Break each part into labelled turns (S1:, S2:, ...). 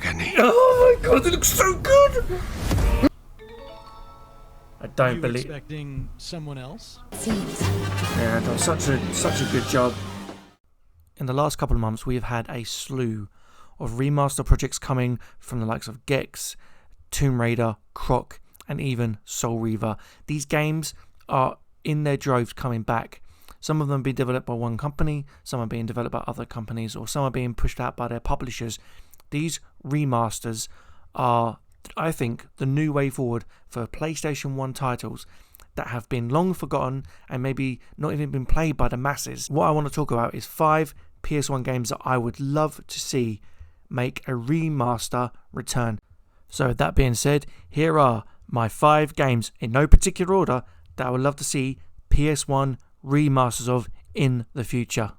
S1: agony.
S2: Oh my god, it looks so good! I don't
S3: you
S2: believe.
S3: Expecting someone else?
S2: Yeah, done such a good job. In the last couple of months, we have had a slew of remaster projects coming from the likes of Gex, Tomb Raider, Croc, and even Soul Reaver. These games are in their droves coming back. Some of them being developed by one company, some are being developed by other companies, or some are being pushed out by their publishers. These remasters are, I think, the new way forward for PlayStation 1 titles that have been long forgotten and maybe not even been played by the masses. What I want to talk about is 5 PS1 games that I would love to see make a remaster return. So that being said, here are my 5 games in no particular order that I would love to see PS1 remasters of in the future.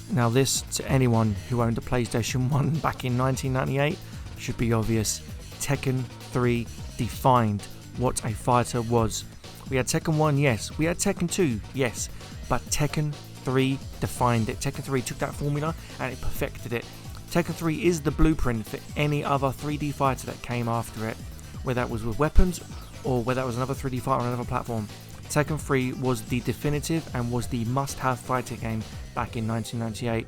S2: Now this, to anyone who owned a PlayStation 1 back in 1998, should be obvious. Tekken 3 defined what a fighter was. We had Tekken 1, yes. We had Tekken 2, yes. But Tekken 3 defined it. Tekken 3 took that formula and it perfected it. Tekken 3 is the blueprint for any other 3D fighter that came after it, whether that was with weapons or whether that was another 3D fighter on another platform. Tekken 3 was the definitive and was the must-have fighting game back in 1998.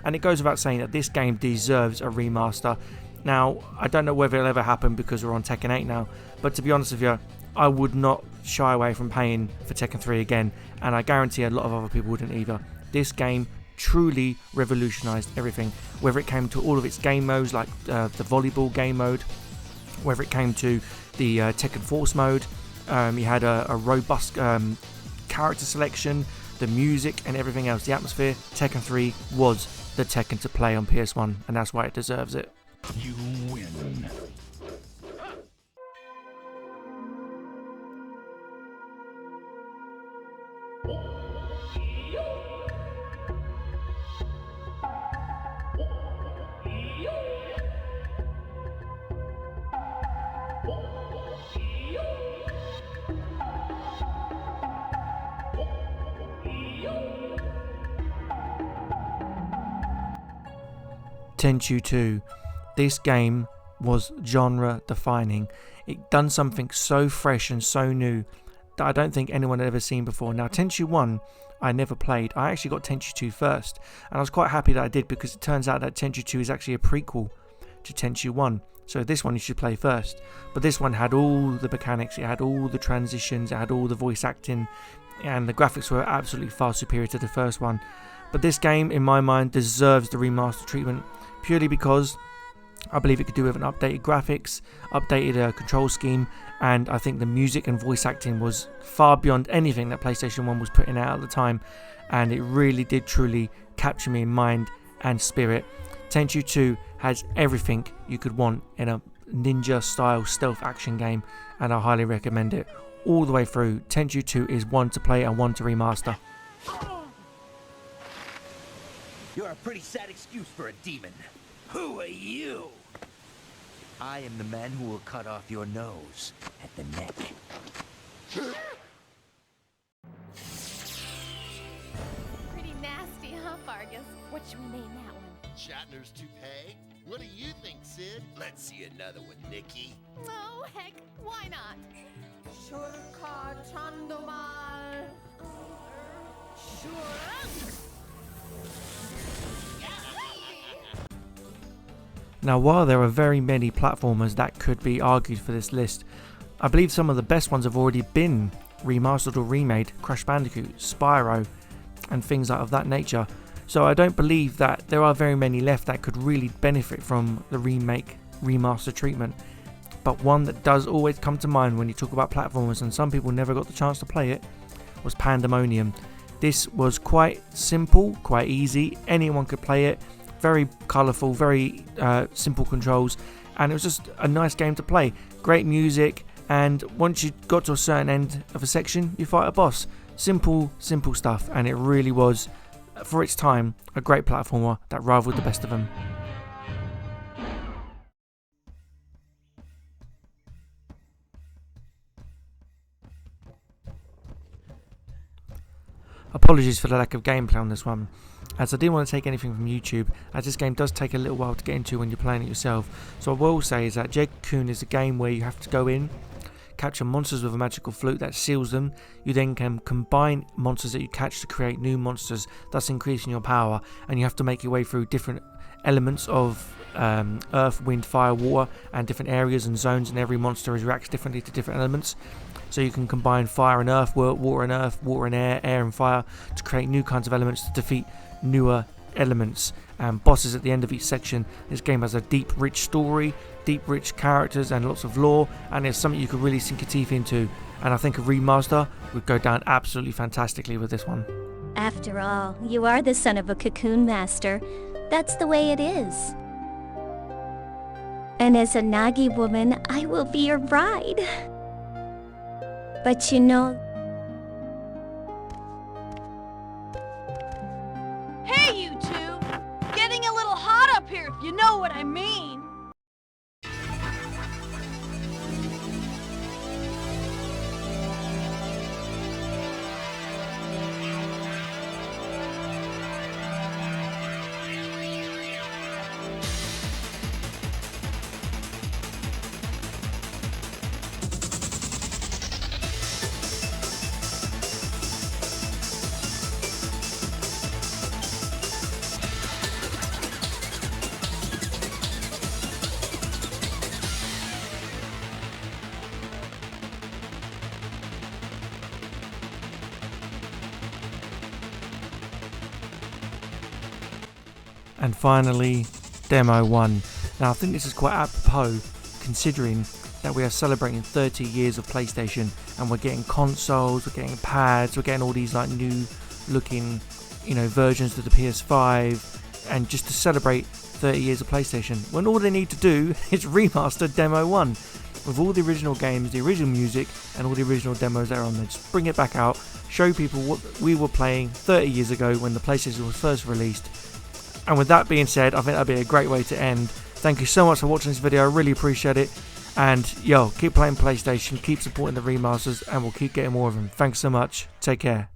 S2: And it goes without saying that this game deserves a remaster. Now, I don't know whether it'll ever happen because we're on Tekken 8 now, but to be honest with you, I would not shy away from paying for Tekken 3 again, and I guarantee a lot of other people wouldn't either. This game truly revolutionised everything, whether it came to all of its game modes like the volleyball game mode, whether it came to the Tekken Force mode. You had a robust character selection, the music and everything else, the atmosphere. Tekken 3 was the Tekken to play on PS1, and that's why it deserves it.
S1: You win.
S2: Tenchu 2. This game was genre defining. It done something so fresh and so new that I don't think anyone had ever seen before. Now Tenchu 1 I never played. I actually got Tenchu 2 first, and I was quite happy that I did because it turns out that Tenchu 2 is actually a prequel to Tenchu 1. So this one you should play first. But this one had all the mechanics, it had all the transitions, it had all the voice acting, and the graphics were absolutely far superior to the first one. But this game, in my mind, deserves the remaster treatment purely because I believe it could do with an updated graphics, updated control scheme, and I think the music and voice acting was far beyond anything that PlayStation 1 was putting out at the time, and it really did truly capture me in mind and spirit. Tenchu 2 has everything you could want in a ninja style stealth action game, and I highly recommend it all the way through. Tenchu 2 is one to play and one to remaster.
S4: You're a pretty sad excuse for a demon. Who are you? I am the man who will cut off your nose at the neck.
S5: Pretty nasty, huh, Vargas? What should we name that one?
S6: Shatner's toupee? What do you think, Sid? Let's see another one, Nikki.
S5: Oh, heck, why not? Shurka Chandomal. Sure.
S2: Now, while there are very many platformers that could be argued for this list, I believe some of the best ones have already been remastered or remade. Crash Bandicoot, Spyro, and things of that nature. So I don't believe that there are very many left that could really benefit from the remaster treatment. but one that does always come to mind when you talk about platformers, and some people never got the chance to play it, was Pandemonium. This was quite simple, quite easy, anyone could play it, very colourful, very simple controls, and it was just a nice game to play. Great music, and once you got to a certain end of a section, you fight a boss. Simple stuff, and it really was, for its time, a great platformer that rivaled the best of them. Apologies for the lack of gameplay on this one, as I didn't want to take anything from YouTube, as this game does take a little while to get into when you're playing it yourself. So I will say is that Jade Cocoon is a game where you have to go in, capture monsters with a magical flute that seals them. You then can combine monsters that you catch to create new monsters, thus increasing your power, and you have to make your way through different elements of earth, wind, fire, water, and different areas and zones, and every monster reacts differently to different elements. So you can combine fire and earth, water and earth, water and air and fire, to create new kinds of elements to defeat newer elements and bosses at the end of each section. This game has a deep, rich story, deep, rich characters, and lots of lore, and it's something you could really sink your teeth into. And I think a remaster would go down absolutely fantastically with this one.
S7: After all, you are the son of a cocoon master. That's the way it is. And as a Nagi woman, I will be your bride. But you know...
S8: Hey, you two! Getting a little hot up here, if you know what I mean.
S2: And finally, Demo 1. Now I think this is quite apropos, considering that we are celebrating 30 years of PlayStation, and we're getting consoles, we're getting pads, we're getting all these like new looking, versions of the PS5, and just to celebrate 30 years of PlayStation, when all they need to do is remaster Demo 1 with all the original games, the original music, and all the original demos that are on there. Just bring it back out, show people what we were playing 30 years ago when the PlayStation was first released. And with that being said, I think that'd be a great way to end. Thank you so much for watching this video, I really appreciate it. And keep playing PlayStation, keep supporting the remasters, and we'll keep getting more of them. Thanks so much, take care.